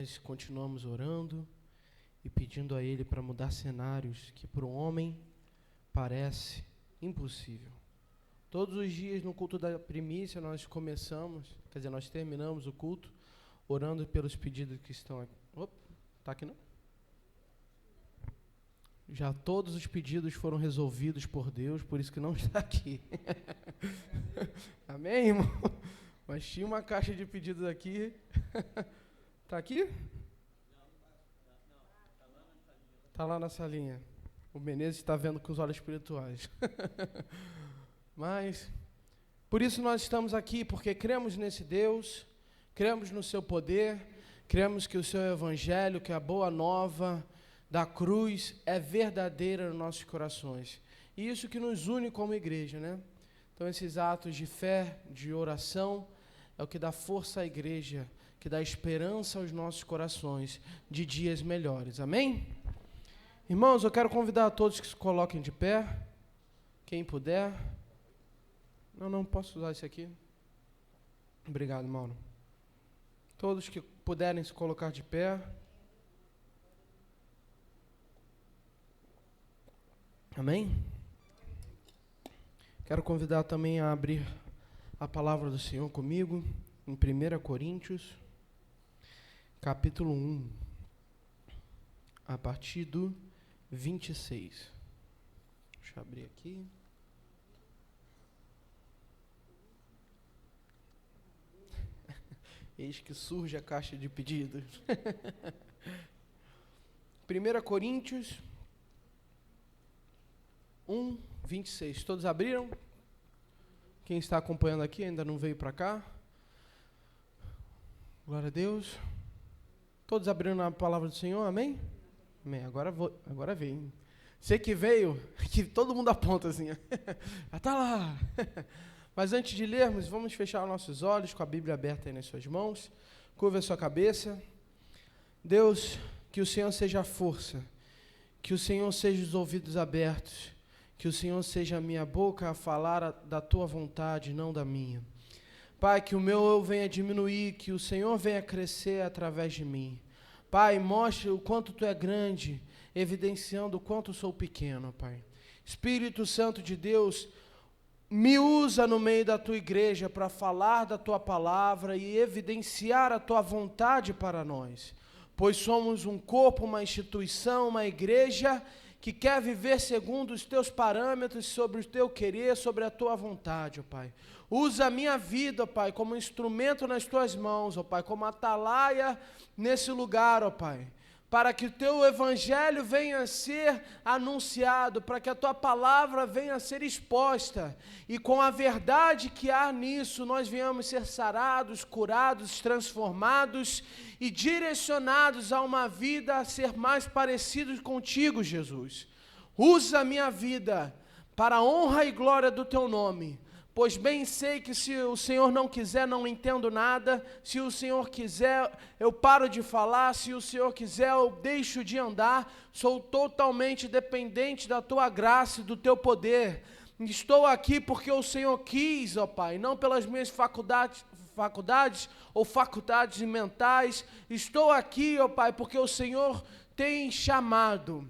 Nós continuamos orando e pedindo a Ele para mudar cenários que para o homem parece impossível. Todos os dias no culto da primícia nós terminamos o culto orando pelos pedidos que estão aqui. Opa, tá aqui não? Já todos os pedidos foram resolvidos por Deus, por isso que não está aqui. Amém, irmão? Mas tinha uma caixa de pedidos aqui. Está aqui? Está lá na salinha. O Menezes está vendo com os olhos espirituais. Mas, por isso nós estamos aqui, porque cremos nesse Deus, cremos no seu poder, cremos que o seu evangelho, que a boa nova da cruz é verdadeira nos nossos corações. E isso que nos une como igreja, né? Então esses atos de fé, de oração, é o que dá força à igreja, que dá esperança aos nossos corações de dias melhores. Amém? Irmãos, eu quero convidar a todos que se coloquem de pé, quem puder. Não posso usar isso aqui. Obrigado, Mauro. Todos que puderem se colocar de pé. Amém? Quero convidar também a abrir a palavra do Senhor comigo, em 1 Coríntios, capítulo 1, a partir do 26. Deixa eu abrir aqui. Eis que surge a caixa de pedidos. 1 Coríntios 1, 26. Todos abriram? Quem está acompanhando aqui ainda não veio para cá? Glória a Deus. Todos abriram a palavra do Senhor, amém? Amém. Agora veio. Você que veio, que todo mundo aponta assim. Já está lá. Mas antes de lermos, vamos fechar nossos olhos com a Bíblia aberta aí nas suas mãos. Curva a sua cabeça. Deus, que o Senhor seja a força, que o Senhor seja os ouvidos abertos, que o Senhor seja a minha boca a falar da tua vontade, não da minha. Pai, que o meu eu venha diminuir, que o Senhor venha crescer através de mim. Pai, mostre o quanto tu é grande, evidenciando o quanto sou pequeno, Pai. Espírito Santo de Deus, me usa no meio da tua igreja para falar da tua palavra e evidenciar a tua vontade para nós. Pois somos um corpo, uma instituição, uma igreja que quer viver segundo os teus parâmetros, sobre o teu querer, sobre a tua vontade, ó Pai. Usa a minha vida, ó Pai, como instrumento nas tuas mãos, ó Pai, como atalaia nesse lugar, ó Pai, para que o teu evangelho venha a ser anunciado, para que a tua palavra venha a ser exposta, e com a verdade que há nisso, nós venhamos ser sarados, curados, transformados e direcionados a uma vida a ser mais parecidos contigo, Jesus. Usa a minha vida para a honra e glória do teu nome, pois bem sei que se o Senhor não quiser, não entendo nada. Se o Senhor quiser, eu paro de falar. Se o Senhor quiser, eu deixo de andar. Sou totalmente dependente da tua graça e do teu poder. Estou aqui porque o Senhor quis, ó Pai, não pelas minhas faculdades ou faculdades mentais. Estou aqui, ó Pai, porque o Senhor tem chamado,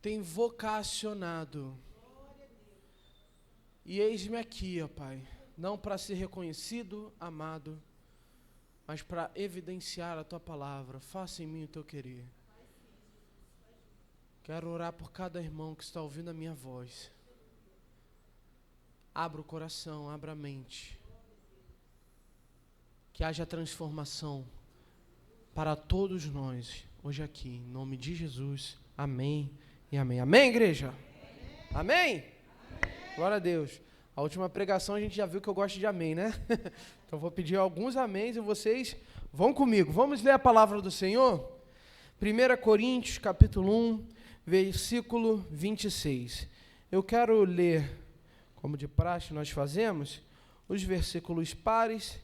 tem vocacionado. E eis-me aqui, ó Pai, não para ser reconhecido, amado, mas para evidenciar a tua palavra. Faça em mim o teu querer. Quero orar por cada irmão que está ouvindo a minha voz. Abra o coração, abra a mente. Que haja transformação para todos nós, hoje aqui, em nome de Jesus. Amém e amém. Amém, igreja? Amém? Glória a Deus. A última pregação a gente já viu que eu gosto de amém, né? Então vou pedir alguns améns e vocês vão comigo. Vamos ler a palavra do Senhor? 1 Coríntios, capítulo 1, versículo 26. Eu quero ler, como de praxe nós fazemos, os versículos pares,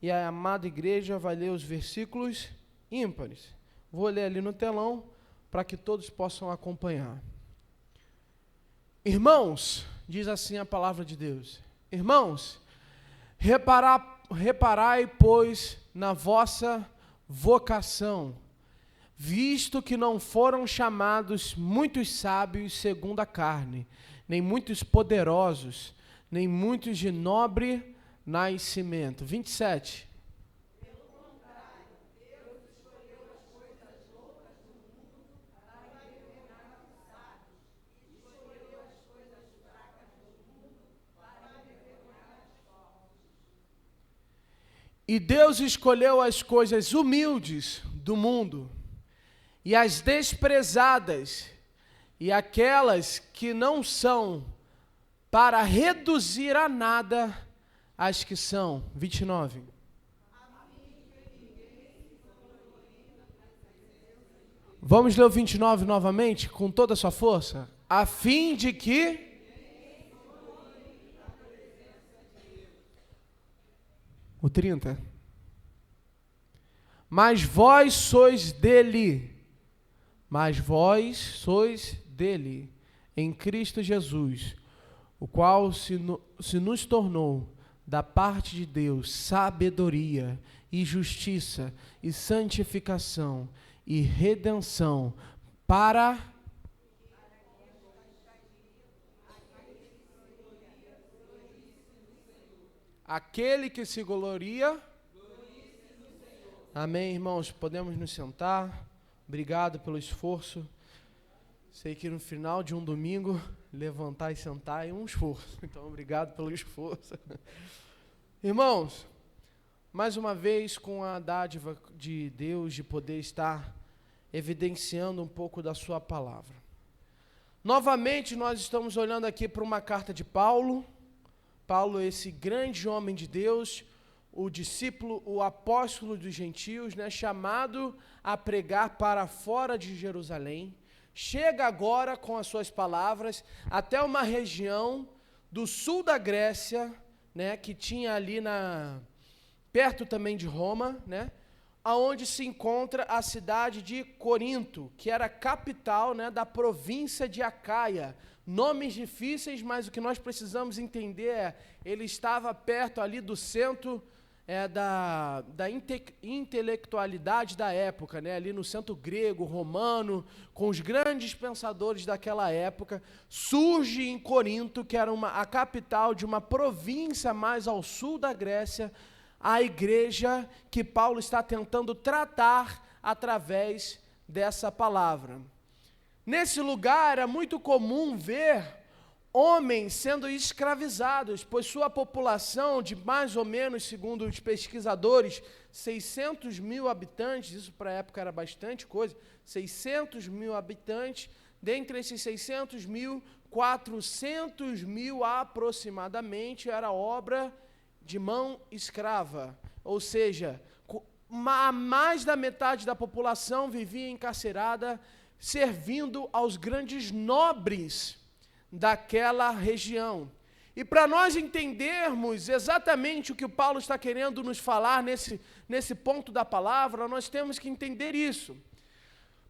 e a amada igreja vai ler os versículos ímpares. Vou ler ali no telão, para que todos possam acompanhar. Irmãos, diz assim a palavra de Deus, irmãos, reparai Reparai, pois, na vossa vocação, visto que não foram chamados muitos sábios segundo a carne, nem muitos poderosos, nem muitos de nobre nascimento. 27. E Deus escolheu as coisas humildes do mundo, e as desprezadas, e aquelas que não são, para reduzir a nada as que são. 29. Vamos ler o 29 novamente, com toda a sua força? A fim de que... O 30. Mas vós sois dele, em Cristo Jesus, o qual se nos tornou, da parte de Deus, sabedoria e justiça e santificação e redenção para... Aquele que se gloria. Amém, irmãos? Podemos nos sentar. Obrigado pelo esforço. Sei que no final de um domingo, levantar e sentar é um esforço. Então, obrigado pelo esforço. Irmãos, mais uma vez, com a dádiva de Deus de poder estar evidenciando um pouco da sua palavra. Novamente, nós estamos olhando aqui para uma carta de Paulo. Paulo, esse grande homem de Deus, o discípulo, o apóstolo dos gentios, né, chamado a pregar para fora de Jerusalém, chega agora com as suas palavras até uma região do sul da Grécia, né, que tinha ali perto também de Roma, né, aonde se encontra a cidade de Corinto, que era a capital, né, da província de Acaia. Nomes difíceis, mas o que nós precisamos entender é, ele estava perto ali do centro da intelectualidade da época, né? Ali no centro grego, romano, com os grandes pensadores daquela época. Surge em Corinto, que era a capital de uma província mais ao sul da Grécia, a igreja que Paulo está tentando tratar através dessa palavra. Nesse lugar era muito comum ver homens sendo escravizados, pois sua população de mais ou menos, segundo os pesquisadores, 600 mil habitantes, isso para a época era bastante coisa, 600 mil habitantes, dentre esses 600 mil, 400 mil aproximadamente era obra de mão escrava, ou seja, mais da metade da população vivia encarcerada, servindo aos grandes nobres daquela região. E para nós entendermos exatamente o que o Paulo está querendo nos falar nesse ponto da palavra, nós temos que entender isso.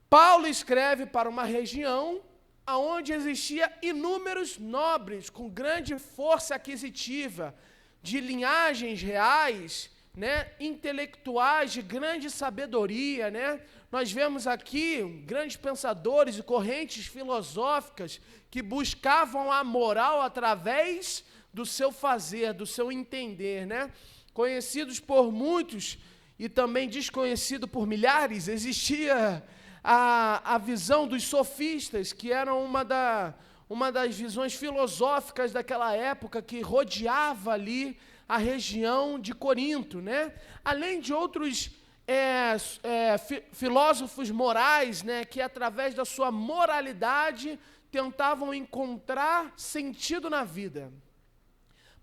Paulo escreve para uma região onde existia inúmeros nobres com grande força aquisitiva, de linhagens reais, né, intelectuais de grande sabedoria, né? Nós vemos aqui grandes pensadores e correntes filosóficas que buscavam a moral através do seu fazer, do seu entender, né? Conhecidos por muitos e também desconhecido por milhares, existia a visão dos sofistas, que eram uma das visões filosóficas daquela época que rodeava ali a região de Corinto, né? Além de outros filósofos morais, né, que através da sua moralidade tentavam encontrar sentido na vida.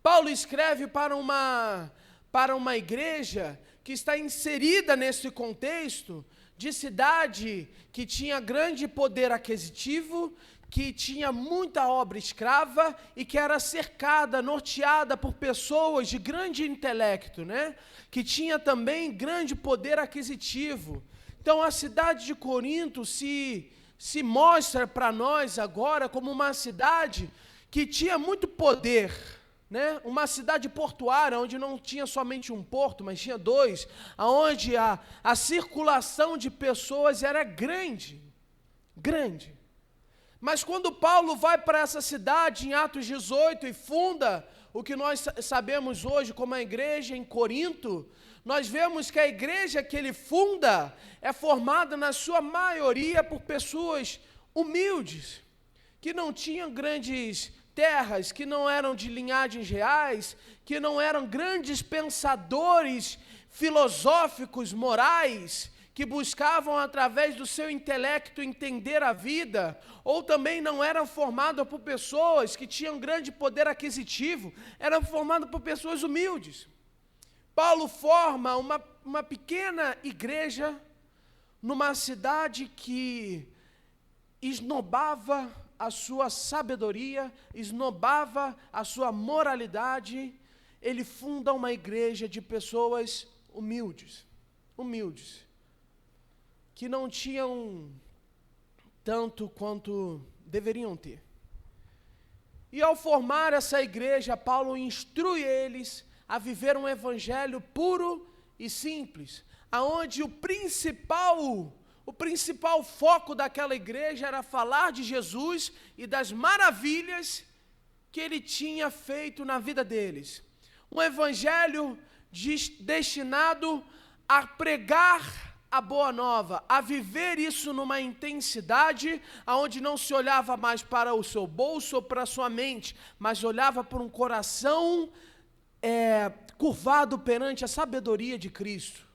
Paulo escreve para uma igreja que está inserida nesse contexto de cidade que tinha grande poder aquisitivo, que tinha muita obra escrava e que era cercada, norteada por pessoas de grande intelecto, né? Que tinha também grande poder aquisitivo. Então, a cidade de Corinto se mostra para nós agora como uma cidade que tinha muito poder, né? Uma cidade portuária, onde não tinha somente um porto, mas tinha dois, onde a circulação de pessoas era grande. Mas quando Paulo vai para essa cidade, em Atos 18, e funda o que nós sabemos hoje como a igreja em Corinto, nós vemos que a igreja que ele funda é formada, na sua maioria, por pessoas humildes, que não tinham grandes terras, que não eram de linhagens reais, que não eram grandes pensadores filosóficos, morais, que buscavam através do seu intelecto entender a vida, ou também não eram formados por pessoas que tinham grande poder aquisitivo, eram formados por pessoas humildes. Paulo forma uma pequena igreja numa cidade que esnobava a sua sabedoria, esnobava a sua moralidade. Ele funda uma igreja de pessoas humildes, que não tinham tanto quanto deveriam ter. E ao formar essa igreja, Paulo instrui eles a viver um evangelho puro e simples, aonde o principal foco daquela igreja era falar de Jesus e das maravilhas que ele tinha feito na vida deles. Um evangelho destinado a pregar a boa nova, a viver isso numa intensidade aonde não se olhava mais para o seu bolso ou para a sua mente, mas olhava por um coração curvado perante a sabedoria de Cristo.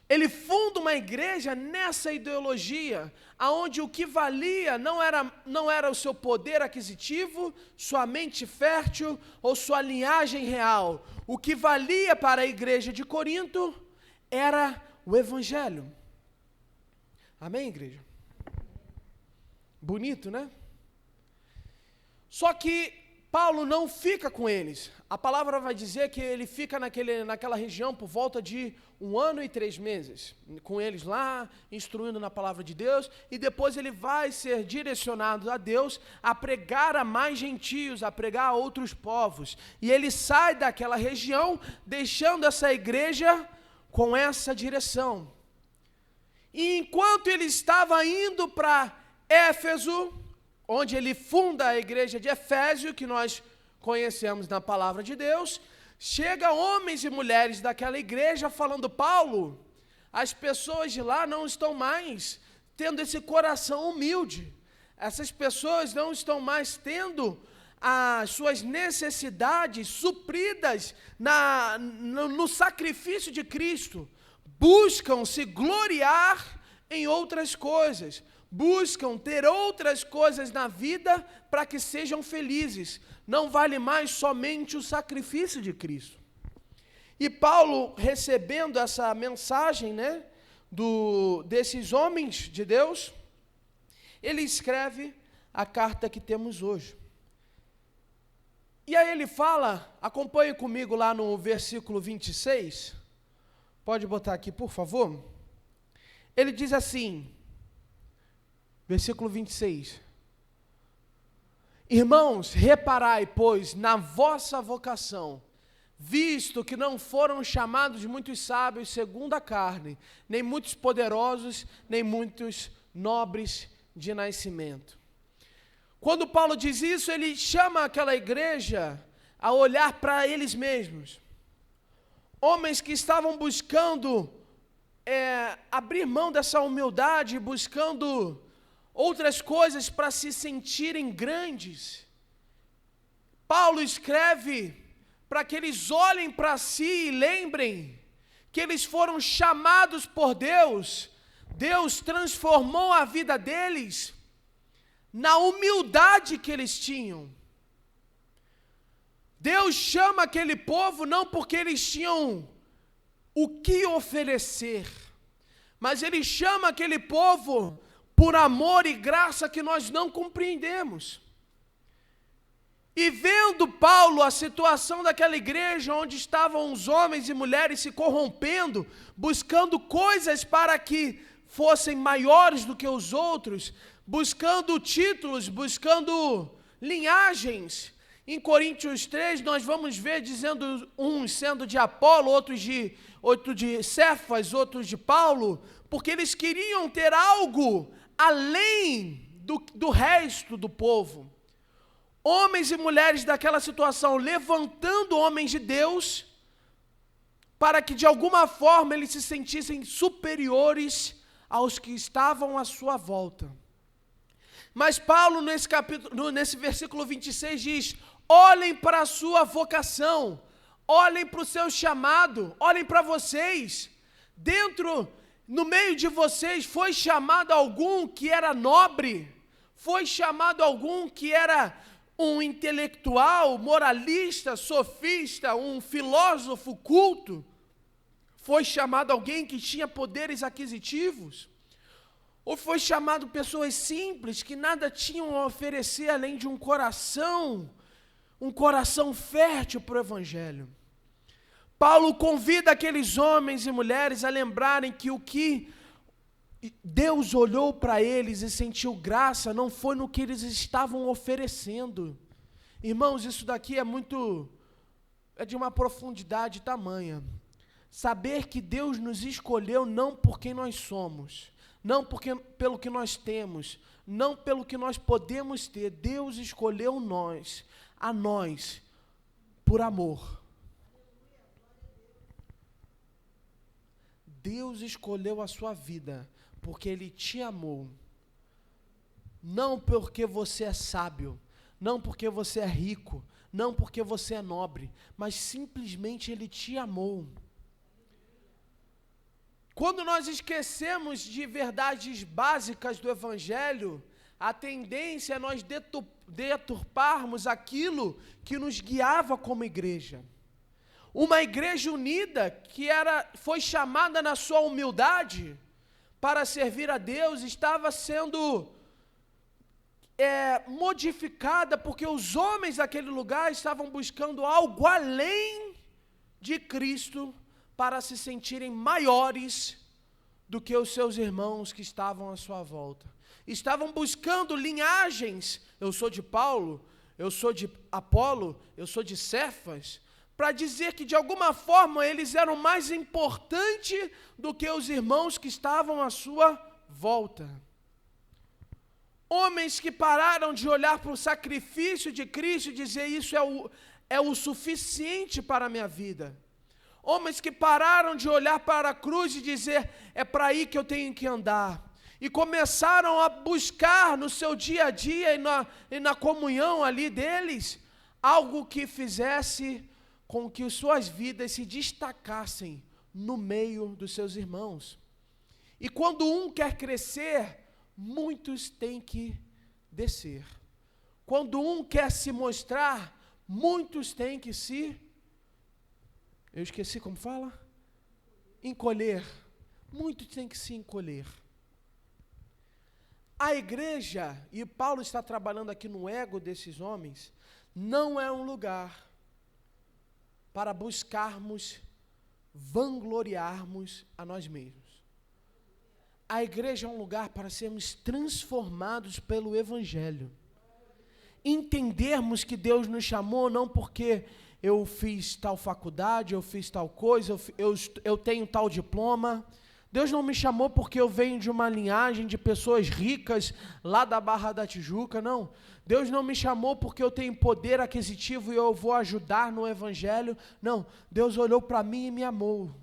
Ele funda uma igreja nessa ideologia, aonde o que valia não era o seu poder aquisitivo, sua mente fértil ou sua linhagem real. O que valia para a igreja de Corinto era o evangelho. Amém, igreja? Bonito, né? Só que Paulo não fica com eles. A palavra vai dizer que ele fica naquela região por volta de 1 ano e 3 meses, com eles lá, instruindo na palavra de Deus, e depois ele vai ser direcionado a Deus a pregar a mais gentios, a pregar a outros povos. E ele sai daquela região, deixando essa igreja com essa direção. E enquanto ele estava indo para Éfeso, onde ele funda a igreja de Efésio, que nós conhecemos na palavra de Deus, chega homens e mulheres daquela igreja falando: Paulo, as pessoas de lá não estão mais tendo esse coração humilde, essas pessoas não estão mais tendo as suas necessidades supridas no sacrifício de Cristo, buscam se gloriar em outras coisas, buscam ter outras coisas na vida para que sejam felizes. Não vale mais somente o sacrifício de Cristo. E Paulo, recebendo essa mensagem, né, desses homens de Deus, ele escreve a carta que temos hoje. E aí ele fala, acompanhe comigo lá no versículo 26, pode botar aqui, por favor. Ele diz assim, versículo 26, irmãos, reparai, pois, na vossa vocação, visto que não foram chamados muitos sábios segundo a carne, nem muitos poderosos, nem muitos nobres de nascimento. Quando Paulo diz isso, ele chama aquela igreja a olhar para eles mesmos. Homens que estavam buscando abrir mão dessa humildade, buscando outras coisas para se sentirem grandes. Paulo escreve para que eles olhem para si e lembrem que eles foram chamados por Deus. Deus transformou a vida deles na humildade que eles tinham. Deus chama aquele povo não porque eles tinham o que oferecer, mas Ele chama aquele povo por amor e graça que nós não compreendemos. E vendo Paulo a situação daquela igreja onde estavam os homens e mulheres se corrompendo, buscando coisas para que fossem maiores do que os outros, buscando títulos, buscando linhagens, Em Coríntios 3, nós vamos ver dizendo uns sendo de Apolo, outros de Cefas, outros de Paulo, porque eles queriam ter algo além do resto do povo. Homens e mulheres daquela situação levantando homens de Deus para que de alguma forma eles se sentissem superiores aos que estavam à sua volta. Mas Paulo nesse versículo 26 diz: olhem para a sua vocação, olhem para o seu chamado, olhem para vocês. No meio de vocês foi chamado algum que era nobre, foi chamado algum que era um intelectual, moralista, sofista, um filósofo culto. Foi chamado alguém que tinha poderes aquisitivos. Ou foi chamado pessoas simples que nada tinham a oferecer além de um coração fértil para o Evangelho. Paulo convida aqueles homens e mulheres a lembrarem que o que Deus olhou para eles e sentiu graça não foi no que eles estavam oferecendo. Irmãos, isso daqui é de uma profundidade tamanha. Saber que Deus nos escolheu não por quem nós somos, não pelo que nós temos, não pelo que nós podemos ter. Deus escolheu a nós, por amor. Deus escolheu a sua vida porque Ele te amou. Não porque você é sábio, não porque você é rico, não porque você é nobre, mas simplesmente Ele te amou. Quando nós esquecemos de verdades básicas do Evangelho, a tendência é nós deturparmos aquilo que nos guiava como igreja. Uma igreja unida que foi chamada na sua humildade para servir a Deus, estava sendo modificada porque os homens daquele lugar estavam buscando algo além de Cristo para se sentirem maiores do que os seus irmãos que estavam à sua volta. Estavam buscando linhagens. Eu sou de Paulo, eu sou de Apolo, eu sou de Cefas, para dizer que de alguma forma eles eram mais importantes do que os irmãos que estavam à sua volta. Homens que pararam de olhar para o sacrifício de Cristo e dizer: isso é o suficiente para a minha vida. Homens que pararam de olhar para a cruz e dizer: é para aí que eu tenho que andar. E começaram a buscar no seu dia a dia e na comunhão ali deles, algo que fizesse com que suas vidas se destacassem no meio dos seus irmãos. E quando um quer crescer, muitos têm que descer. Quando um quer se mostrar, muitos têm que eu esqueci como fala? Encolher. Muitos têm que se encolher. A igreja, e Paulo está trabalhando aqui no ego desses homens, não é um lugar para buscarmos, vangloriarmos a nós mesmos. A igreja é um lugar para sermos transformados pelo Evangelho. Entendermos que Deus nos chamou não porque eu fiz tal faculdade, eu fiz tal coisa, eu tenho tal diploma. Deus não me chamou porque eu venho de uma linhagem de pessoas ricas lá da Barra da Tijuca, não. Deus não me chamou porque eu tenho poder aquisitivo e eu vou ajudar no Evangelho. Não, Deus olhou para mim e me amou.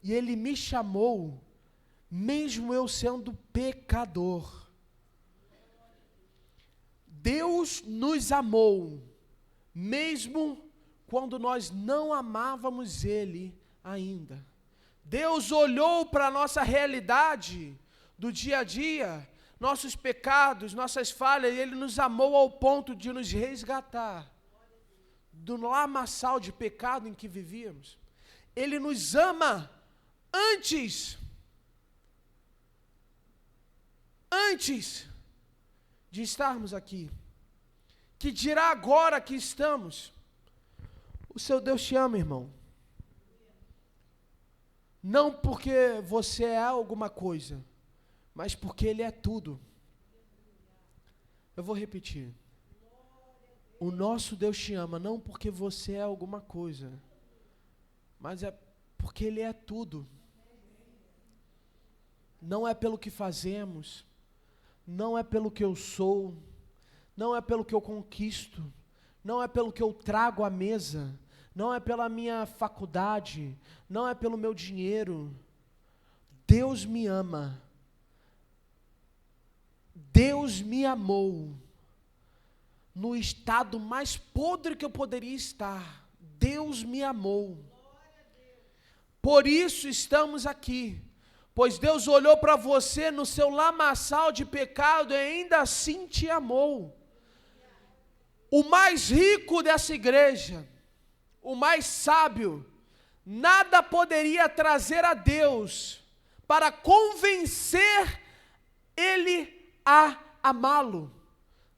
E Ele me chamou, mesmo eu sendo pecador. Deus nos amou, mesmo quando nós não amávamos Ele ainda. Deus olhou para a nossa realidade do dia a dia, nossos pecados, nossas falhas, e Ele nos amou ao ponto de nos resgatar do lamaçal de pecado em que vivíamos. Ele nos ama antes de estarmos aqui. Que dirá agora que estamos? O seu Deus te ama, irmão. Não porque você é alguma coisa, mas porque Ele é tudo. Eu vou repetir. O nosso Deus te ama não porque você é alguma coisa, mas é porque Ele é tudo. Não é pelo que fazemos, não é pelo que eu sou, não é pelo que eu conquisto, não é pelo que eu trago à mesa, não é pela minha faculdade, não é pelo meu dinheiro. Deus me ama. Deus me amou. No estado mais podre que eu poderia estar, Deus me amou. Por isso estamos aqui, pois Deus olhou para você no seu lamaçal de pecado e ainda assim te amou. O mais rico dessa igreja, o mais sábio, nada poderia trazer a Deus para convencer Ele a amá-lo.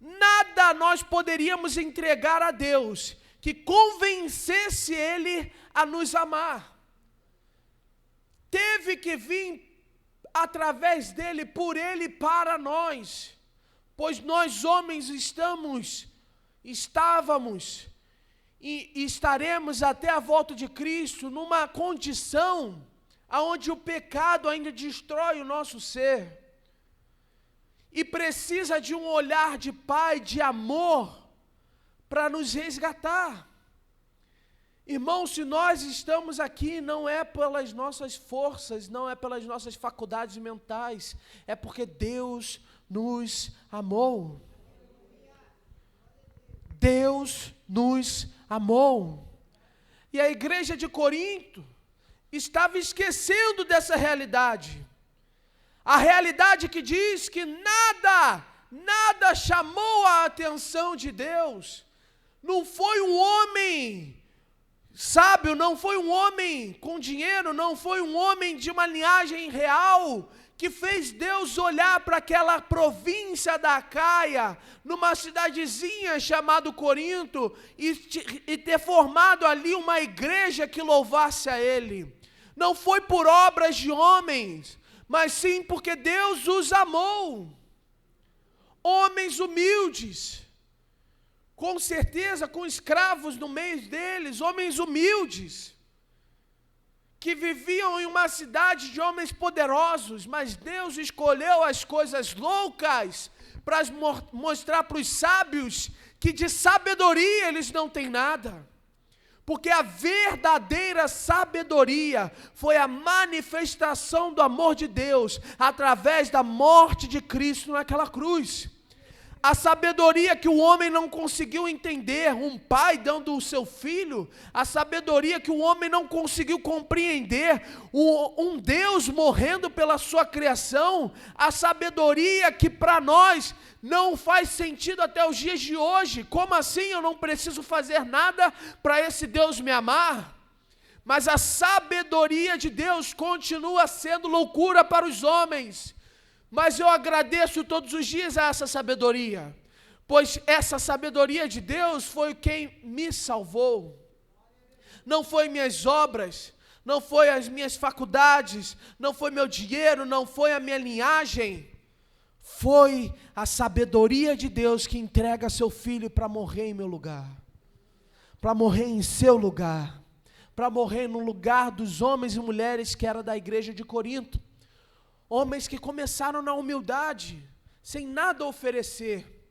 Nada nós poderíamos entregar a Deus que convencesse Ele a nos amar. Teve que vir através dele, por ele, para nós, pois nós homens estávamos e estaremos até a volta de Cristo numa condição onde o pecado ainda destrói o nosso ser. E precisa de um olhar de Pai, de amor, para nos resgatar. Irmãos, se nós estamos aqui, não é pelas nossas forças, não é pelas nossas faculdades mentais, é porque Deus nos amou. Deus nos amou. E a igreja de Corinto estava esquecendo dessa realidade. A realidade que diz que nada chamou a atenção de Deus. Não foi um homem sábio, não foi um homem com dinheiro, não foi um homem de uma linhagem real que fez Deus olhar para aquela província da Acaia, numa cidadezinha chamada Corinto, e ter formado ali uma igreja que louvasse a Ele. Não foi por obras de homens, mas sim porque Deus os amou. Homens humildes, com certeza com escravos no meio deles, homens humildes, que viviam em uma cidade de homens poderosos, mas Deus escolheu as coisas loucas para mostrar para os sábios que de sabedoria eles não têm nada. Porque a verdadeira sabedoria foi a manifestação do amor de Deus através da morte de Cristo naquela cruz. A sabedoria que o homem não conseguiu entender, um pai dando o seu filho, a sabedoria que o homem não conseguiu compreender, um Deus morrendo pela sua criação, a sabedoria que para nós não faz sentido até os dias de hoje. Como assim eu não preciso fazer nada para esse Deus me amar? Mas a sabedoria de Deus continua sendo loucura para os homens. Mas eu agradeço todos os dias a essa sabedoria, pois essa sabedoria de Deus foi quem me salvou. Não foi minhas obras, não foi as minhas faculdades, não foi meu dinheiro, não foi a minha linhagem. Foi a sabedoria de Deus que entrega seu filho para morrer em meu lugar, para morrer em seu lugar, para morrer no lugar dos homens e mulheres que era da igreja de Corinto. Homens que começaram na humildade, sem nada a oferecer.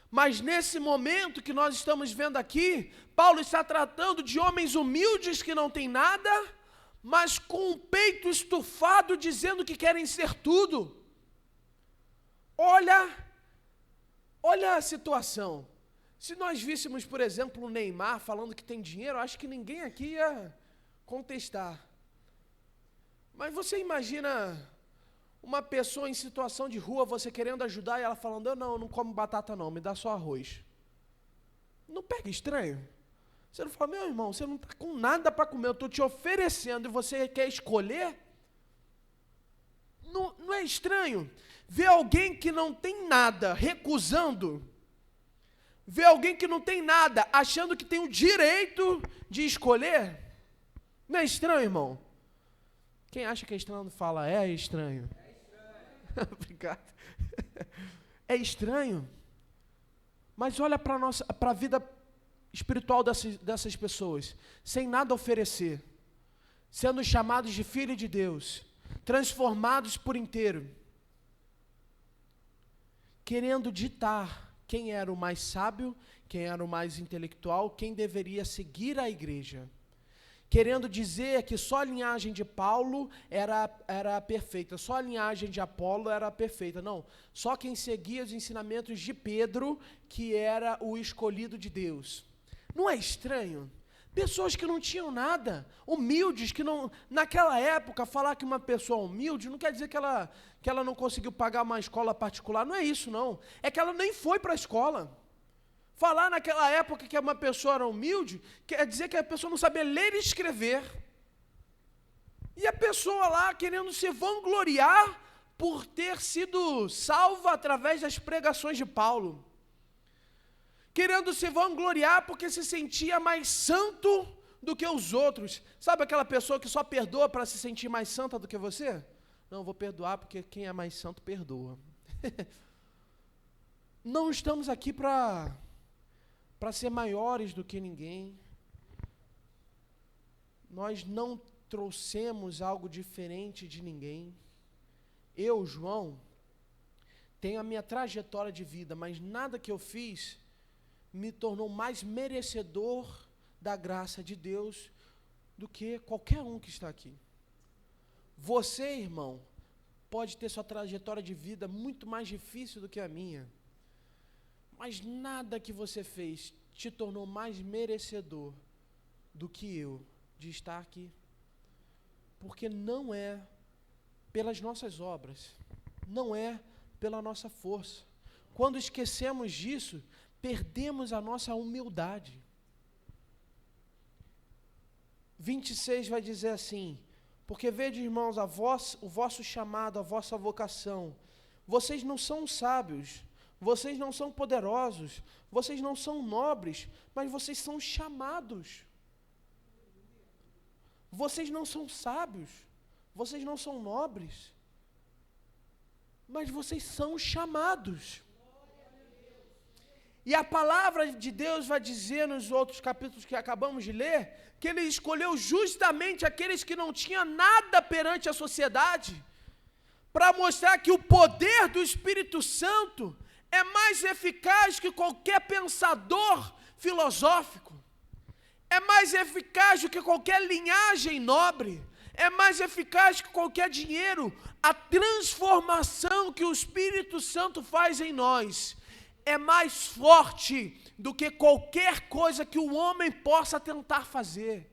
Mas nesse momento que nós estamos vendo aqui, Paulo está tratando de homens humildes que não têm nada, mas com o peito estufado, dizendo que querem ser tudo. Olha a situação. Se nós víssemos, por exemplo, o Neymar falando que tem dinheiro, acho que ninguém aqui ia contestar. Mas você imagina uma pessoa em situação de rua, você querendo ajudar, e ela falando, eu não como batata não, me dá só arroz. Não pega estranho? Você não fala, meu irmão, você não está com nada para comer, eu estou te oferecendo e você quer escolher? Não é estranho? Ver alguém que não tem nada, recusando. Ver alguém que não tem nada, achando que tem o direito de escolher. Não é estranho, irmão? Quem acha que é estranho fala, é estranho. Obrigado. É estranho. Mas olha para a vida espiritual dessas pessoas, sem nada oferecer, sendo chamados de filho de Deus, transformados por inteiro, querendo ditar quem era o mais sábio, quem era o mais intelectual, quem deveria seguir a igreja. Querendo dizer que só a linhagem de Paulo era perfeita, só a linhagem de Apolo era perfeita. Não, só quem seguia os ensinamentos de Pedro, que era o escolhido de Deus. Não é estranho? Pessoas que não tinham nada, humildes, que não, naquela época, falar que uma pessoa humilde não quer dizer que ela não conseguiu pagar uma escola particular, não é isso não, é que ela nem foi para a escola. Falar naquela época que uma pessoa era humilde, quer dizer que a pessoa não sabia ler e escrever. E a pessoa lá querendo se vangloriar por ter sido salva através das pregações de Paulo. Querendo se vangloriar porque se sentia mais santo do que os outros. Sabe aquela pessoa que só perdoa para se sentir mais santa do que você? Não, vou perdoar porque quem é mais santo perdoa. Não estamos aqui para ser maiores do que ninguém. Nós não trouxemos algo diferente de ninguém. Eu, João, tenho a minha trajetória de vida, mas nada que eu fiz me tornou mais merecedor da graça de Deus do que qualquer um que está aqui. Você, irmão, pode ter sua trajetória de vida muito mais difícil do que a minha, mas nada que você fez te tornou mais merecedor do que eu de estar aqui. Porque não é pelas nossas obras, não é pela nossa força. Quando esquecemos disso, perdemos a nossa humildade. 26 vai dizer assim: porque vede, irmãos, o vosso chamado, a vossa vocação, vocês não são sábios, vocês não são poderosos, vocês não são nobres, mas vocês são chamados. Vocês não são sábios, vocês não são nobres, mas vocês são chamados. E a palavra de Deus vai dizer nos outros capítulos que acabamos de ler, que Ele escolheu justamente aqueles que não tinham nada perante a sociedade, para mostrar que o poder do Espírito Santo é mais eficaz que qualquer pensador filosófico, é mais eficaz do que qualquer linhagem nobre, é mais eficaz que qualquer dinheiro. A transformação que o Espírito Santo faz em nós é mais forte do que qualquer coisa que o homem possa tentar fazer.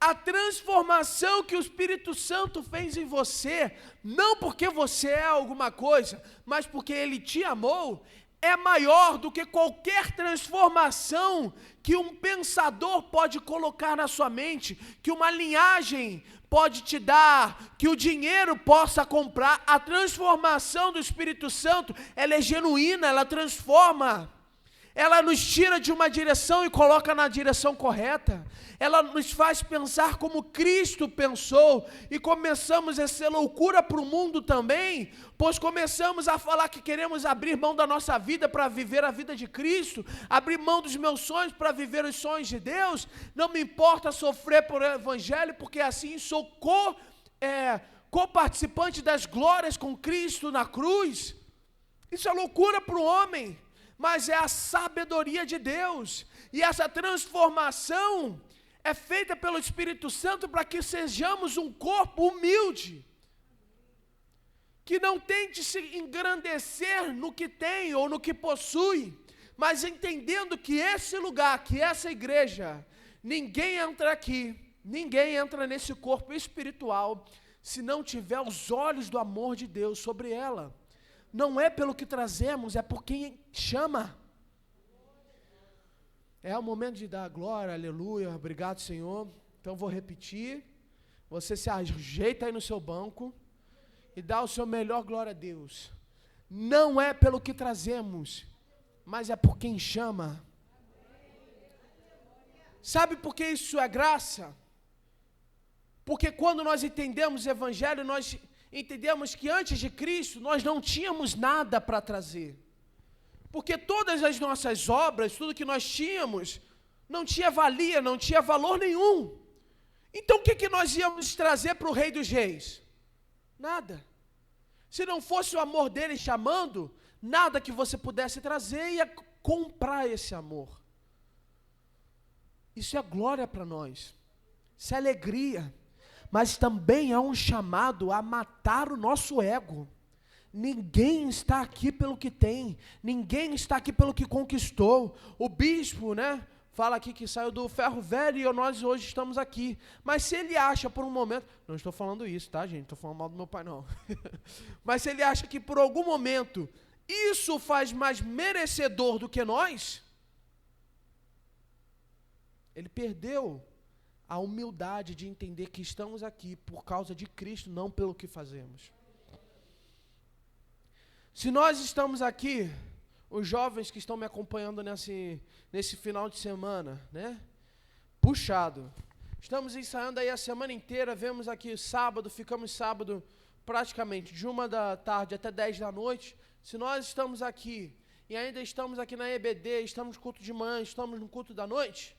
A transformação que o Espírito Santo fez em você, não porque você é alguma coisa, mas porque Ele te amou, é maior do que qualquer transformação que um pensador pode colocar na sua mente, que uma linhagem pode te dar, que o dinheiro possa comprar. A transformação do Espírito Santo, ela é genuína, ela transforma. Ela nos tira de uma direção e coloca na direção correta. Ela nos faz pensar como Cristo pensou. E começamos a ser loucura para o mundo também, pois começamos a falar que queremos abrir mão da nossa vida para viver a vida de Cristo, abrir mão dos meus sonhos para viver os sonhos de Deus. Não me importa sofrer por Evangelho, porque assim sou co-participante das glórias com Cristo na cruz. Isso é loucura para o homem, mas é a sabedoria de Deus, e essa transformação é feita pelo Espírito Santo para que sejamos um corpo humilde, que não tente se engrandecer no que tem ou no que possui, mas entendendo que esse lugar, que essa igreja, ninguém entra aqui, ninguém entra nesse corpo espiritual, se não tiver os olhos do amor de Deus sobre ela. Não é pelo que trazemos, é por quem chama. É o momento de dar glória, aleluia, obrigado, Senhor. Então vou repetir. Você se ajeita aí no seu banco e dá o seu melhor glória a Deus. Não é pelo que trazemos, mas é por quem chama. Sabe por que isso é graça? Porque quando nós entendemos o Evangelho, nós entendemos que antes de Cristo nós não tínhamos nada para trazer. Porque todas as nossas obras, tudo que nós tínhamos, não tinha valia, não tinha valor nenhum. Então o que nós íamos trazer para o Rei dos Reis? Nada. Se não fosse o amor dele chamando, nada que você pudesse trazer ia comprar esse amor. Isso é glória para nós. Isso é alegria. Mas também é um chamado a matar o nosso ego. Ninguém está aqui pelo que tem. Ninguém está aqui pelo que conquistou. O bispo, fala aqui que saiu do ferro velho e nós hoje estamos aqui. Mas se ele acha por um momento... Não estou falando isso, tá, gente? Não estou falando mal do meu pai, não. Mas se ele acha que por algum momento isso o faz mais merecedor do que nós, ele perdeu a humildade de entender que estamos aqui por causa de Cristo, não pelo que fazemos. Se nós estamos aqui, os jovens que estão me acompanhando nesse final de semana, puxado. Estamos ensaiando aí a semana inteira, vemos aqui sábado, ficamos sábado praticamente de 13h até 22h. Se nós estamos aqui e ainda estamos aqui na EBD, estamos no culto de manhã, estamos no culto da noite,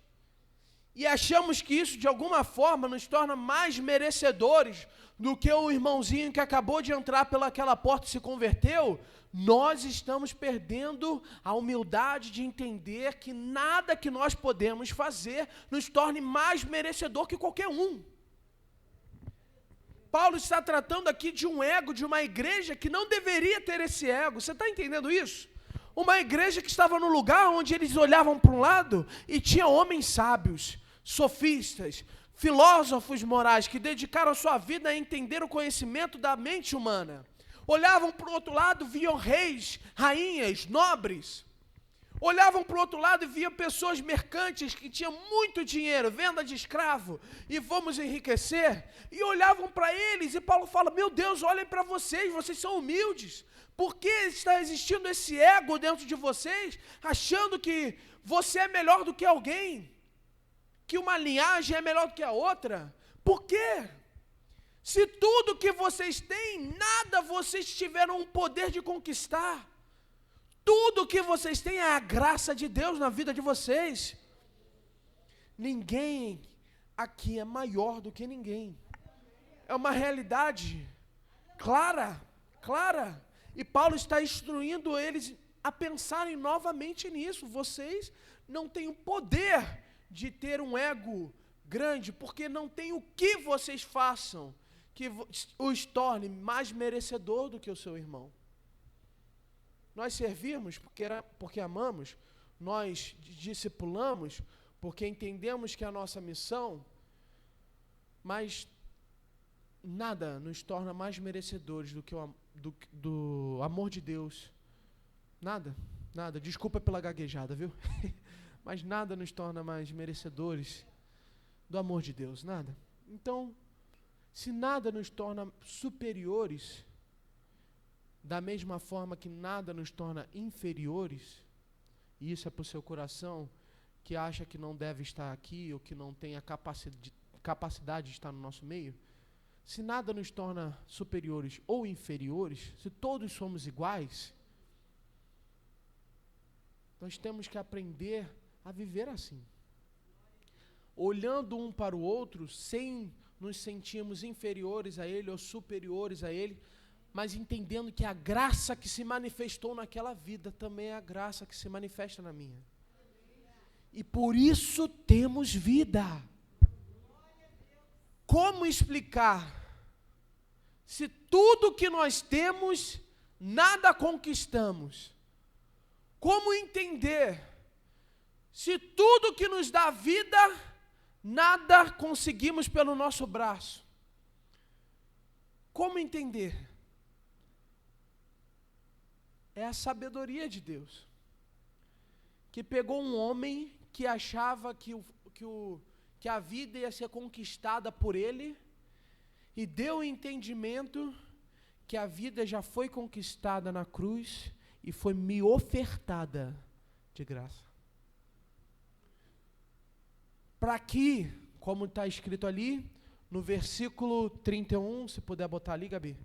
e achamos que isso de alguma forma nos torna mais merecedores do que o irmãozinho que acabou de entrar pelaquela porta e se converteu, nós estamos perdendo a humildade de entender que nada que nós podemos fazer nos torne mais merecedor que qualquer um. Paulo está tratando aqui de um ego, de uma igreja que não deveria ter esse ego. Você está entendendo isso? Uma igreja que estava no lugar onde eles olhavam para um lado e tinha homens sábios, sofistas, filósofos morais que dedicaram a sua vida a entender o conhecimento da mente humana. Olhavam para o outro lado, viam reis, rainhas, nobres. Olhavam para o outro lado e viam pessoas mercantes que tinham muito dinheiro, venda de escravo, e vamos enriquecer. E olhavam para eles, e Paulo fala, meu Deus, olhem para vocês são humildes. Por que está existindo esse ego dentro de vocês, achando que você é melhor do que alguém? Que uma linhagem é melhor do que a outra? Por quê? Se tudo que vocês têm, nada vocês tiveram o poder de conquistar. Tudo que vocês têm é a graça de Deus na vida de vocês. Ninguém aqui é maior do que ninguém. É uma realidade clara. E Paulo está instruindo eles a pensarem novamente nisso. Vocês não têm o poder de ter um ego grande, porque não tem o que vocês façam que os torne mais merecedor do que o seu irmão. Nós servimos porque amamos, nós discipulamos porque entendemos que é a nossa missão, mas nada nos torna mais merecedores do que do amor de Deus. Nada. Desculpa pela gaguejada, viu? Mas nada nos torna mais merecedores do amor de Deus, nada. Então, se nada nos torna superiores, da mesma forma que nada nos torna inferiores, e isso é para o seu coração, que acha que não deve estar aqui, ou que não tem a capacidade de estar no nosso meio, se nada nos torna superiores ou inferiores, se todos somos iguais, nós temos que aprender a viver assim. Olhando um para o outro, sem nos sentirmos inferiores a ele ou superiores a ele, mas entendendo que a graça que se manifestou naquela vida também é a graça que se manifesta na minha. E por isso temos vida. Como explicar se tudo que nós temos, nada conquistamos? Como entender se tudo que nos dá vida, nada conseguimos pelo nosso braço? Como entender? É a sabedoria de Deus, que pegou um homem que achava que a vida ia ser conquistada por ele, e deu o entendimento que a vida já foi conquistada na cruz e foi me ofertada de graça. Para que, como está escrito ali, no versículo 31, se puder botar ali, Gabi.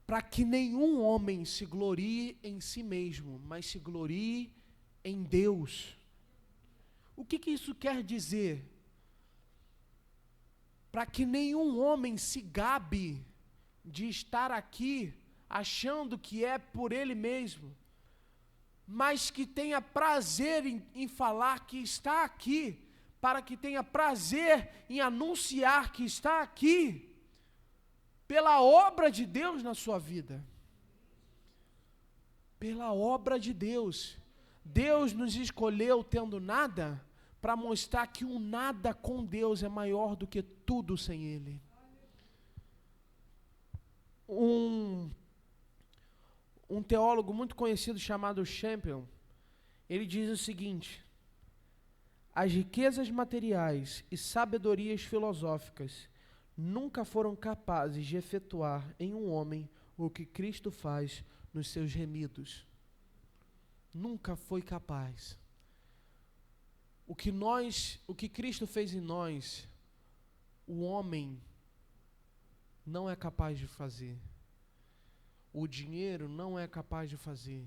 para que nenhum homem se glorie em si mesmo, mas se glorie em Deus. O que isso quer dizer? Para que nenhum homem se gabe de estar aqui achando que é por ele mesmo, mas que tenha prazer em falar que está aqui, para que tenha prazer em anunciar que está aqui, pela obra de Deus na sua vida. Pela obra de Deus. Deus nos escolheu tendo nada, para mostrar que o nada com Deus é maior do que tudo sem Ele. Um teólogo muito conhecido chamado Champion, ele diz o seguinte: as riquezas materiais e sabedorias filosóficas nunca foram capazes de efetuar em um homem o que Cristo faz nos seus remidos. Nunca foi capaz. O que Cristo fez em nós, o homem não é capaz de fazer. O dinheiro não é capaz de fazer.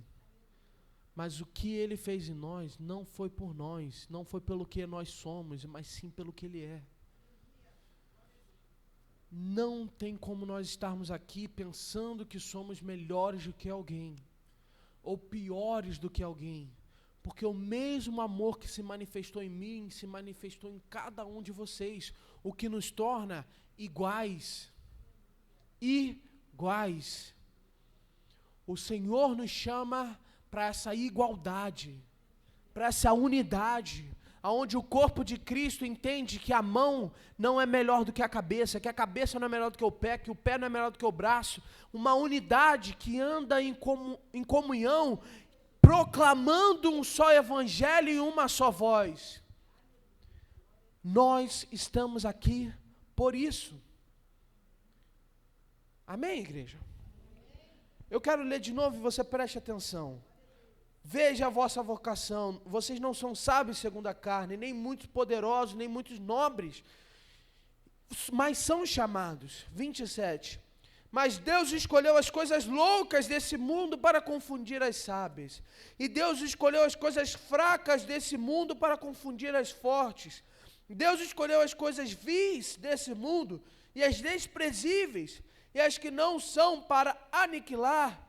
Mas o que Ele fez em nós não foi por nós, não foi pelo que nós somos, mas sim pelo que Ele é. Não tem como nós estarmos aqui pensando que somos melhores do que alguém, ou piores do que alguém, porque o mesmo amor que se manifestou em mim, se manifestou em cada um de vocês, o que nos torna iguais. Iguais. O Senhor nos chama para essa igualdade, para essa unidade, aonde o corpo de Cristo entende que a mão não é melhor do que a cabeça não é melhor do que o pé não é melhor do que o braço, uma unidade que anda em comunhão, proclamando um só evangelho e uma só voz. Nós estamos aqui por isso. Amém, igreja? Eu quero ler de novo e você preste atenção. Veja a vossa vocação, vocês não são sábios segundo a carne, nem muitos poderosos, nem muitos nobres, mas são chamados. 27. Mas Deus escolheu as coisas loucas desse mundo para confundir as sábias, e Deus escolheu as coisas fracas desse mundo para confundir as fortes. Deus escolheu as coisas vis desse mundo, e as desprezíveis, e as que não são, para aniquilar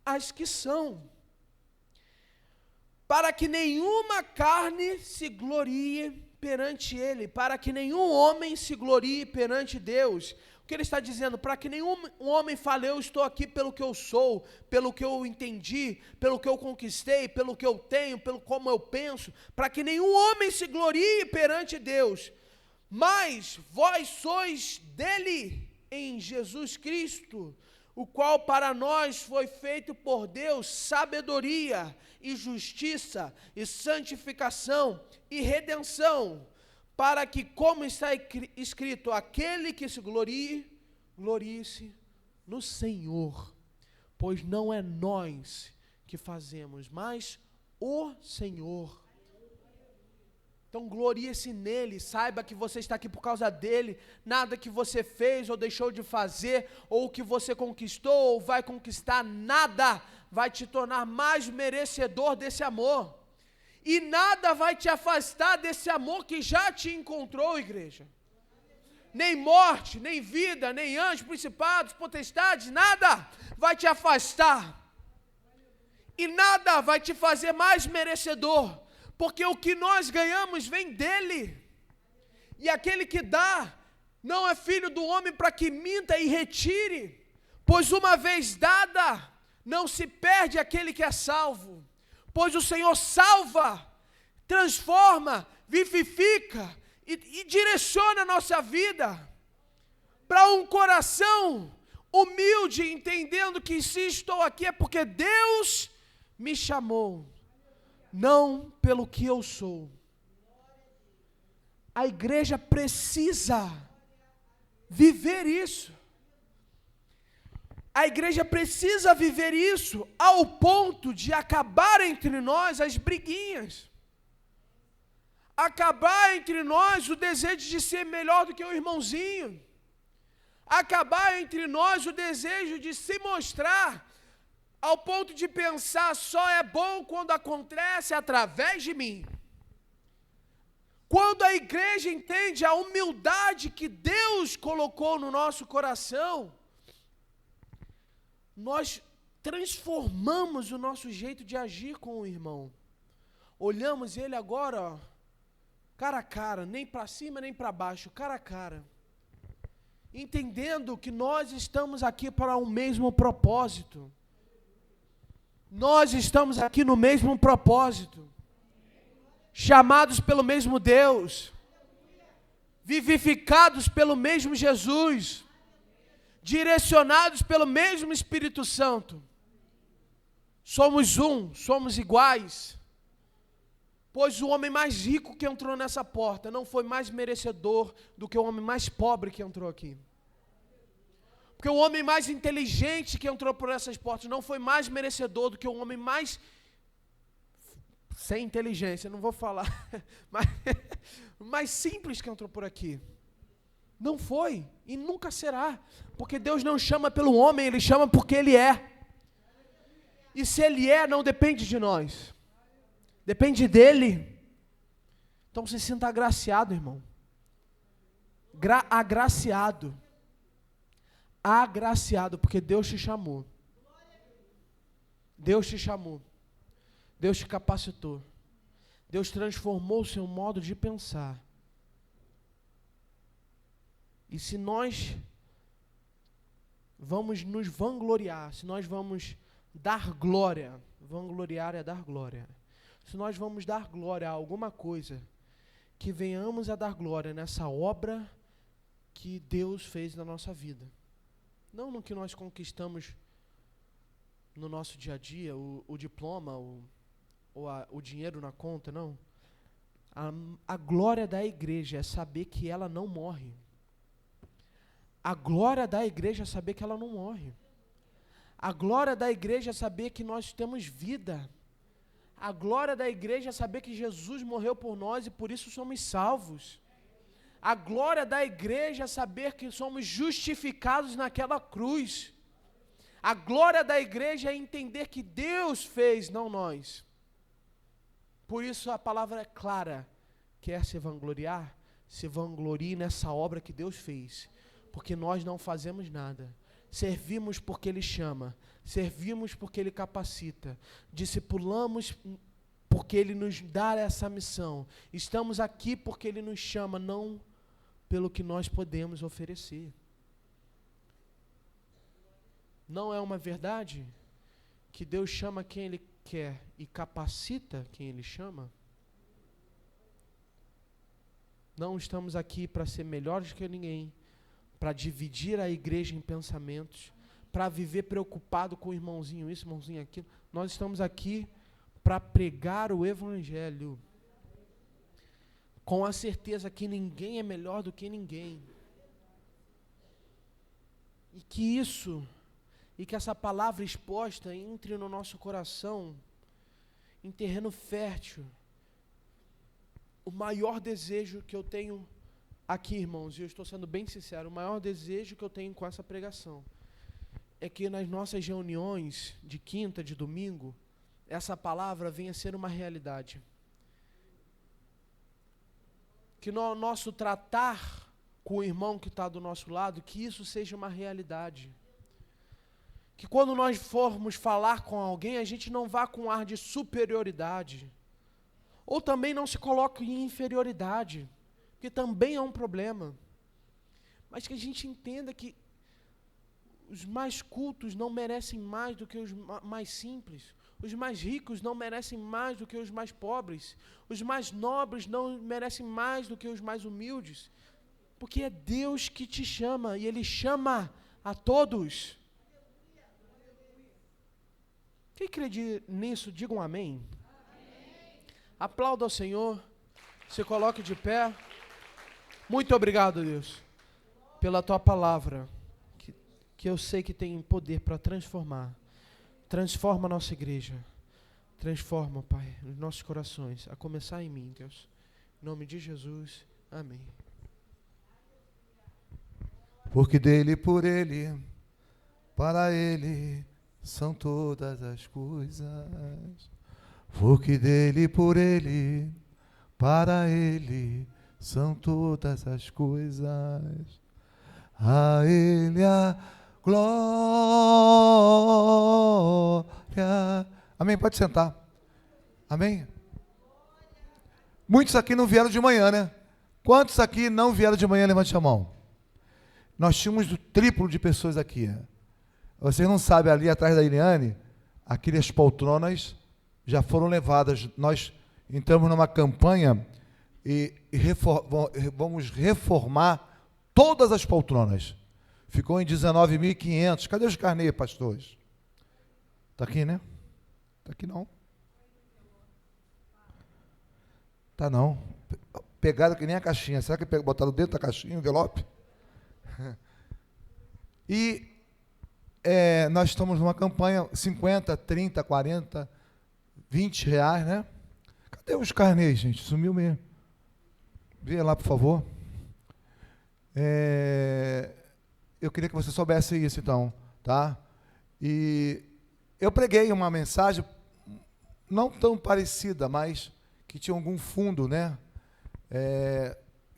as que são, para que nenhuma carne se glorie perante Ele, para que nenhum homem se glorie perante Deus. O que Ele está dizendo? Para que nenhum homem fale, eu estou aqui pelo que eu sou, pelo que eu entendi, pelo que eu conquistei, pelo que eu tenho, pelo como eu penso, para que nenhum homem se glorie perante Deus. Mas vós sois dele em Jesus Cristo, o qual para nós foi feito por Deus sabedoria e justiça e santificação e redenção, para que, como está escrito, aquele que se glorie, glorie-se no Senhor, pois não é nós que fazemos, mas o Senhor. Então glorie-se nele, saiba que você está aqui por causa dele, nada que você fez ou deixou de fazer, ou que você conquistou ou vai conquistar, nada vai te tornar mais merecedor desse amor, e nada vai te afastar desse amor que já te encontrou, igreja. Nem morte, nem vida, nem anjos, principados, potestades, nada vai te afastar, e nada vai te fazer mais merecedor, porque o que nós ganhamos vem dele, e aquele que dá, não é filho do homem para que minta e retire, pois uma vez dada, não se perde aquele que é salvo, pois o Senhor salva, transforma, vivifica e direciona a nossa vida, para um coração humilde, entendendo que se estou aqui é porque Deus me chamou, não pelo que eu sou. A igreja precisa viver isso. A igreja precisa viver isso ao ponto de acabar entre nós as briguinhas. Acabar entre nós o desejo de ser melhor do que o irmãozinho. acabar entre nós o desejo de se mostrar, ao ponto de pensar só é bom quando acontece através de mim. Quando a igreja entende a humildade que Deus colocou no nosso coração, nós transformamos o nosso jeito de agir com o irmão. Olhamos ele agora, ó, cara a cara, nem para cima nem para baixo, cara a cara. Entendendo que nós estamos aqui para o mesmo propósito. Nós estamos aqui no mesmo propósito. Chamados pelo mesmo Deus. Vivificados pelo mesmo Jesus. Direcionados pelo mesmo Espírito Santo. Somos um, somos iguais. Pois o homem mais rico que entrou nessa porta não foi mais merecedor do que o homem mais pobre que entrou aqui. Porque o homem mais inteligente que entrou por essas portas não foi mais merecedor do que o homem mais sem inteligência, não vou falar, mas mais simples que entrou por aqui. Não foi e nunca será, porque Deus não chama pelo homem, Ele chama porque Ele é. E se Ele é, não depende de nós, depende dEle. Então se sinta agraciado, irmão. Agraciado. Agraciado, porque Deus te chamou. Deus te chamou. Deus te capacitou. Deus transformou o seu modo de pensar. E se nós vamos nos vangloriar, se nós vamos dar glória, vangloriar é dar glória. Se nós vamos dar glória a alguma coisa, que venhamos a dar glória nessa obra que Deus fez na nossa vida. Não no que nós conquistamos no nosso dia a dia, o diploma, o dinheiro na conta, não. A glória da igreja é saber que ela não morre. A glória da igreja é saber que ela não morre. A glória da igreja é saber que nós temos vida. A glória da igreja é saber que Jesus morreu por nós e por isso somos salvos. A glória da igreja é saber que somos justificados naquela cruz. A glória da igreja é entender que Deus fez, não nós. Por isso a palavra é clara. Quer se vangloriar? Se vanglorie nessa obra que Deus fez. Porque nós não fazemos nada. Servimos porque Ele chama. Servimos porque Ele capacita. Discipulamos porque Ele nos dá essa missão. Estamos aqui porque Ele nos chama, não pelo que nós podemos oferecer. Não é uma verdade que Deus chama quem Ele quer e capacita quem Ele chama? Não estamos aqui para ser melhores que ninguém, para dividir a igreja em pensamentos, para viver preocupado com o irmãozinho isso, irmãozinho aquilo. Nós estamos aqui para pregar o Evangelho, com a certeza que ninguém é melhor do que ninguém. E que isso, e que essa palavra exposta entre no nosso coração, em terreno fértil. O maior desejo que eu tenho aqui, irmãos, e eu estou sendo bem sincero, o maior desejo que eu tenho com essa pregação é que nas nossas reuniões de quinta, de domingo, essa palavra venha a ser uma realidade. Que no nosso tratar com o irmão que está do nosso lado, que isso seja uma realidade. Que quando nós formos falar com alguém, a gente não vá com ar de superioridade. Ou também não se coloque em inferioridade, que também é um problema. Mas que a gente entenda que os mais cultos não merecem mais do que os mais simples. Os mais ricos não merecem mais do que os mais pobres. Os mais nobres não merecem mais do que os mais humildes. Porque é Deus que te chama, e Ele chama a todos. Quem crê nisso, diga um amém. Amém. Aplauda ao Senhor. Se coloque de pé. Muito obrigado, Deus, pela Tua palavra, que eu sei que tem poder para transformar. Transforma a nossa igreja. Transforma, Pai, os nossos corações, a começar em mim, Deus. Em nome de Jesus. Amém. Porque dele, por ele, para ele são todas as coisas. Porque dele, por ele, para ele são todas as coisas. A ele a glória. Amém? Pode sentar. Amém? Muitos aqui não vieram de manhã, né? Quantos aqui não vieram de manhã? Levante a mão. Nós tínhamos o triplo de pessoas aqui. Vocês não sabem, ali atrás da Iliane, aquelas poltronas já foram levadas. Nós entramos numa campanha e vamos reformar todas as poltronas. Ficou em 19.500. Cadê os carnês, pastores? Está aqui, né? Está aqui não. Está não. Pegaram que nem a caixinha. Será que botaram dentro da caixinha, envelope? E nós estamos numa campanha 50, 30, 40, 20 reais, né? Cadê os carnês, gente? Sumiu mesmo. Vê lá, por favor. Eu queria que você soubesse isso, então, tá? E eu preguei uma mensagem não tão parecida, mas que tinha algum fundo, né?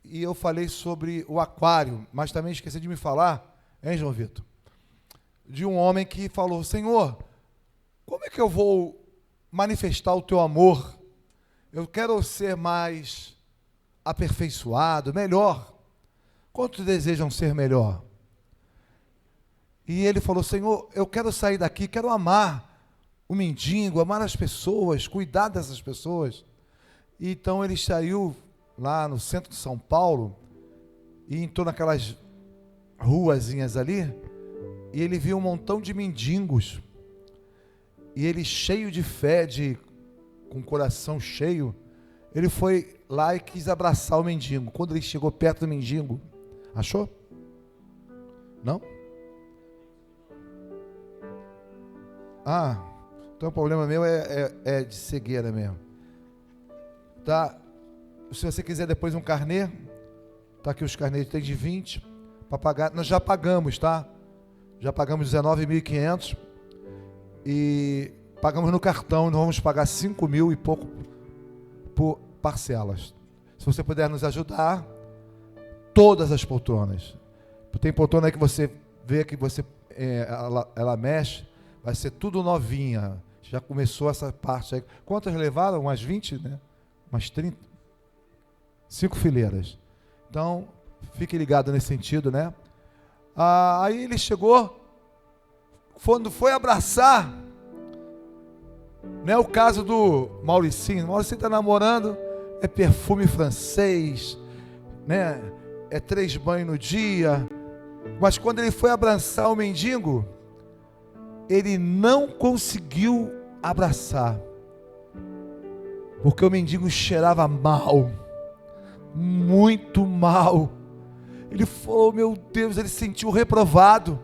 E eu falei sobre o aquário, mas também esqueci de me falar, hein, João Vitor? De um homem que falou: Senhor, como é que eu vou manifestar o teu amor? Eu quero ser mais aperfeiçoado, melhor. Quantos desejam ser melhor? E ele falou: Senhor, eu quero sair daqui, quero amar o mendigo, amar as pessoas, cuidar dessas pessoas. E então ele saiu lá no centro de São Paulo e entrou naquelas ruazinhas ali, e ele viu um montão de mendigos, e ele, cheio de fé, com o coração cheio, ele foi lá e quis abraçar o mendigo. Quando ele chegou perto do mendigo, achou? Não? Então o problema meu é de cegueira mesmo. Tá? Se você quiser depois um carnê, tá aqui os carnês, tem de 20 para pagar. Nós já pagamos, tá? Já pagamos 19.500 e pagamos no cartão. Nós vamos pagar 5.000 e pouco por parcelas. Se você puder nos ajudar, todas as poltronas. Tem poltrona aí que você vê que ela mexe, vai ser tudo novinha. Já começou essa parte aí. Quantas levaram? Umas 20, né? Umas 30. 5 fileiras. Então, fique ligado nesse sentido, né? Aí ele chegou, quando foi abraçar, não é o caso do Mauricinho. O Mauricinho está namorando, é perfume francês, né? É 3 banhos no dia. Mas quando ele foi abraçar o mendigo, ele não conseguiu abraçar, porque o mendigo cheirava mal, muito mal. Ele falou: meu Deus, ele se sentiu reprovado.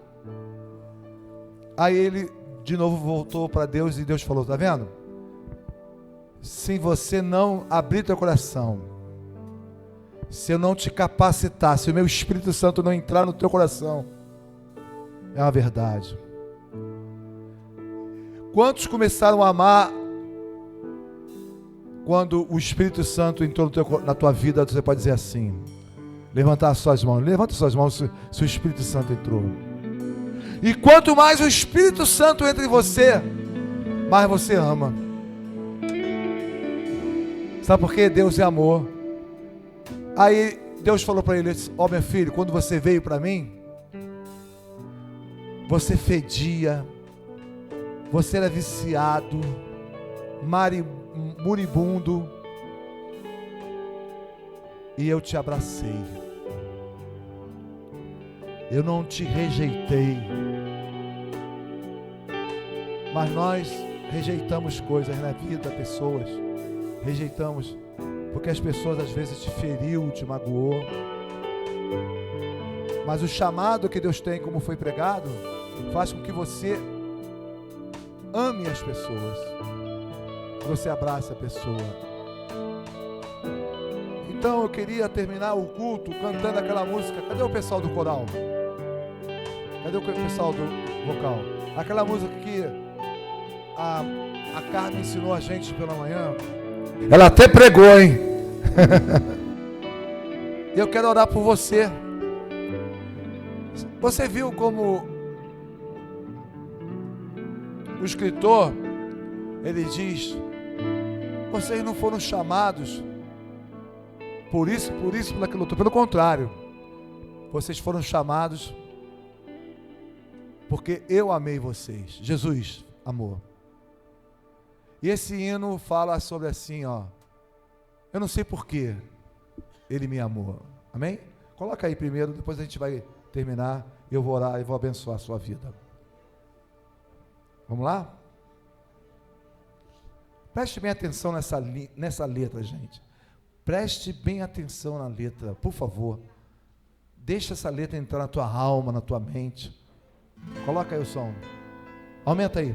Aí ele de novo voltou para Deus, e Deus falou: tá vendo? Se você não abrir teu coração, se eu não te capacitar, se o meu Espírito Santo não entrar no teu coração, é uma verdade. Quantos começaram a amar quando o Espírito Santo entrou na tua vida? Você pode dizer assim: levantar as suas mãos. Levanta as suas mãos se o Espírito Santo entrou. E quanto mais o Espírito Santo entra em você, mais você ama. Sabe por quê? Deus é amor. Aí Deus falou para ele: ó, meu filho, quando você veio para mim, você fedia, você era viciado, moribundo, e eu te abracei. Eu não te rejeitei. Mas nós rejeitamos coisas na vida, pessoas. Rejeitamos porque as pessoas às vezes te feriu, te magoou. Mas o chamado que Deus tem, como foi pregado, faz com que você ame as pessoas, que você abrace a pessoa. Então eu queria terminar o culto cantando aquela música. Cadê o pessoal do coral? Cadê o pessoal do vocal? Aquela música que a Carmen ensinou a gente pela manhã. Ela até pregou, hein? Eu quero orar por você. Você viu como o escritor, ele diz: vocês não foram chamados por isso, por aquilo outro. Pelo contrário, vocês foram chamados porque eu amei vocês. Jesus amou. E esse hino fala sobre assim, ó. Eu não sei porquê ele me amou. Amém? Coloca aí primeiro, depois a gente vai terminar. Eu vou orar e vou abençoar a sua vida. Vamos lá? Preste bem atenção nessa letra, gente. Preste bem atenção na letra, por favor. Deixa essa letra entrar na tua alma, na tua mente. Coloca aí o som. Aumenta aí.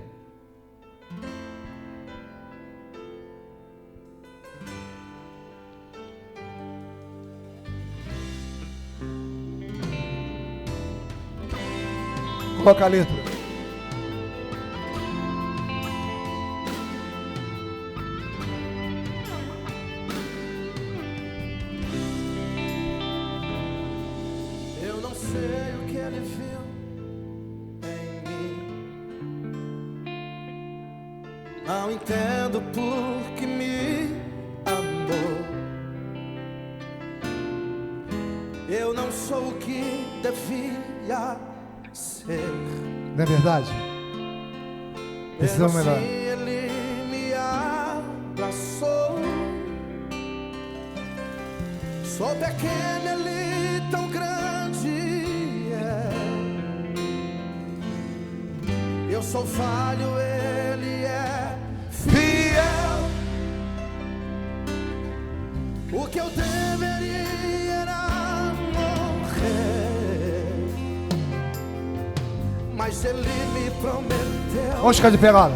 Coloca a letra. Eu não sei o que ele viu em mim. Não entendo por que me amou. Eu não sou o que devia ser. Não é verdade? Precisamos melhor. Assim ele me abraçou. Sou pequeno, ele tão grande é. Eu sou falho, ele é fiel. O que eu deveria era morrer, mas ele me prometeu. Vamos ficar de pé agora.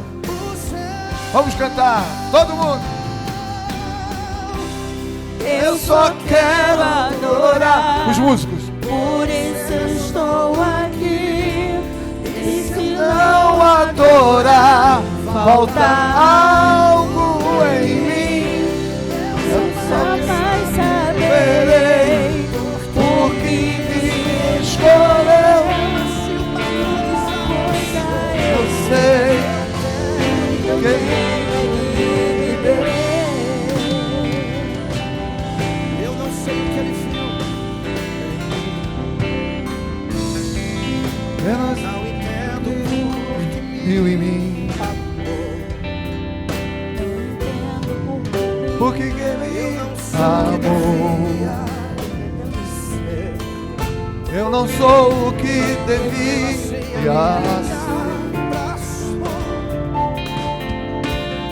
Vamos cantar, todo mundo. Eu só quero adorar. Os músicos. Por isso eu estou aqui. E se Não adorar, falta algo em mim. eu jamais saberei Por que me escolheu. Eu sei que me deu. Eu não sei o que ele viu. Não Não entendo por que me viu em mim. amou. Por que me Eu não sou o que amou. devia ser. Eu não sou o que devia ser.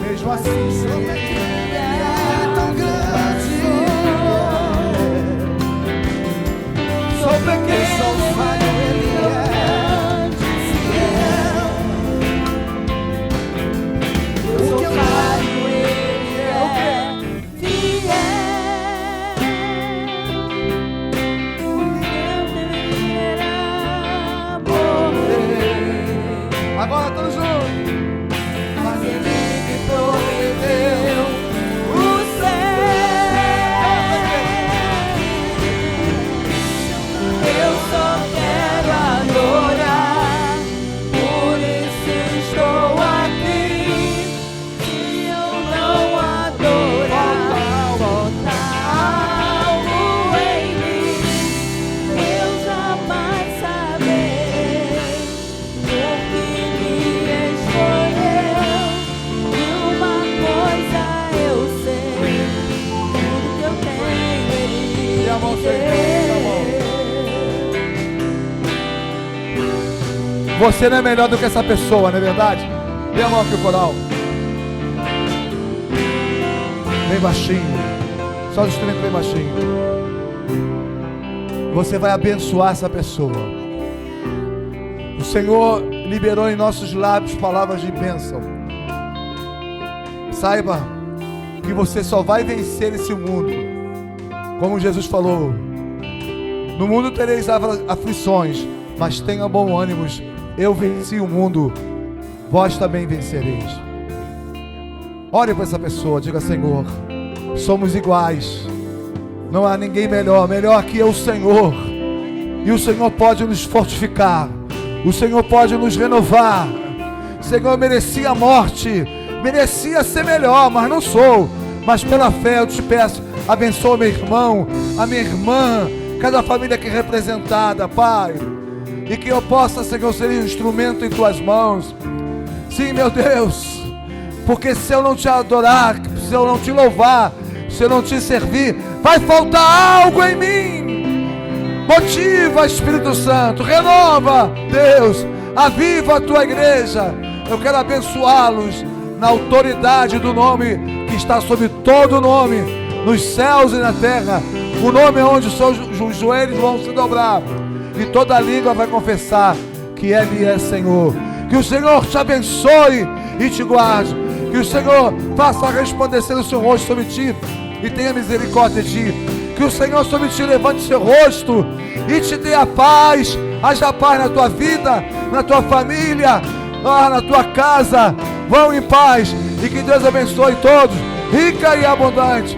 Mesmo assim, Sou pequeno, ele é tão grande. sou pequeno. Sou falho, ele é fiel. Eu sou falho, ele é fiel. Eu deveria morrer, Agora todos juntos. mas ele me prometeu o céu. Eu só quero adorar, por isso estou aqui. Se eu não adorar, falta algo em mim. Eu jamais saberei por que me escolheu. E uma coisa eu sei, tudo que eu tenho ele E a mão me sempre, deu. Você não é melhor do que essa pessoa, não é verdade? Dê a mão aqui o coral. Bem baixinho. Só os instrumentos bem baixinho. Você vai abençoar essa pessoa. O Senhor liberou em nossos lábios palavras de bênção. Saiba que você só vai vencer esse mundo. Como Jesus falou: no mundo tereis aflições, mas tenha bom ânimo. Eu venci o mundo, vós também vencereis. Ore para essa pessoa, diga: Senhor, somos iguais, não há ninguém melhor, melhor que eu, Senhor. E o Senhor pode nos fortificar, o Senhor pode nos renovar. Senhor, eu merecia a morte, merecia ser melhor, mas não sou. Mas pela fé eu te peço, abençoa meu irmão, a minha irmã, cada família aqui representada, Pai. E que eu possa, Senhor, ser um instrumento em tuas mãos. Sim, meu Deus, porque se eu não te adorar, se eu não te louvar, se eu não te servir, vai faltar algo em mim. Motiva, Espírito Santo, renova, Deus, aviva a tua igreja. Eu quero abençoá-los na autoridade do nome que está sobre todo nome, nos céus e na terra, o nome onde os joelhos vão se dobrar e toda língua vai confessar que Ele é Senhor. Que o Senhor te abençoe e te guarde, que o Senhor faça resplandecer o seu rosto sobre ti e tenha misericórdia de ti. Que o Senhor sobre ti levante seu rosto e te dê a paz. Haja paz na tua vida, na tua família, na tua casa. Vão em paz e que Deus abençoe todos, rica e abundante.